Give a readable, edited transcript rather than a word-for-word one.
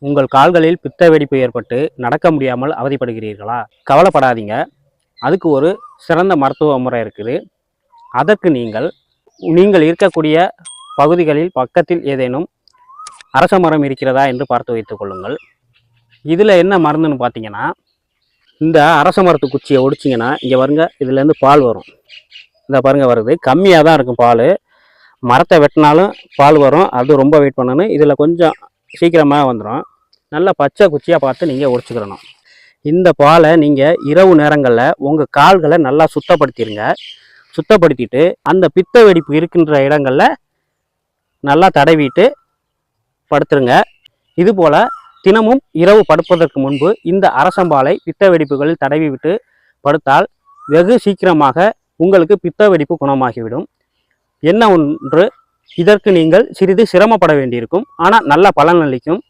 உங்கள் கால்களில் பித்த வெடிப்பு ஏற்பட்டு நடக்க முடியாமல் அவதிப்படுகிறீர்களா? கவலைப்படாதீங்க. அதுக்கு ஒரு சிறந்த மருத்துவ முறை இருக்குது. அதற்கு நீங்கள் இருக்கக்கூடிய பகுதிகளில் பக்கத்தில் ஏதேனும் அரச மரம் இருக்கிறதா என்று பார்த்து வைத்துக் கொள்ளுங்கள். இதில் என்ன மருந்துன்னு பார்த்தீங்கன்னா, இந்த அரச மரத்து குச்சியை ஒடிச்சிங்கன்னா இங்கே வருங்க, இதுலேருந்து பால் வரும். இந்த பாருங்க வருது, கம்மியாக தான் இருக்கும் பால். மரத்தை வெட்டினாலும் பால் வரும். அது ரொம்ப வெயிட் பண்ணணும். இதில் கொஞ்சம் சீக்கிரமாக வந்துடும். நல்லா பச்சை குச்சியாக பார்த்து நீங்கள் ஒடிச்சுக்கிறணும். இந்த பாலை நீங்கள் இரவு நேரங்களில் உங்கள் கால்களை நல்லா சுத்தப்படுத்திடுங்க. சுத்தப்படுத்திட்டு அந்த பித்த வெடிப்பு இருக்கின்ற இடங்களில் நல்லா தடவிட்டு படுத்துருங்க. இதுபோல் தினமும் இரவு படுப்பதற்கு முன்பு இந்த அரசம்பாலை பித்த வெடிப்புகளில் தடவி விட்டு படுத்தால் வெகு சீக்கிரமாக உங்களுக்கு பித்த வெடிப்பு குணமாகிவிடும். என்ன ஒன்று, இதற்கு நீங்கள் சிறிது சிரமப்பட வேண்டியிருக்கும். ஆனால் நல்ல பலன் அளிக்கும்.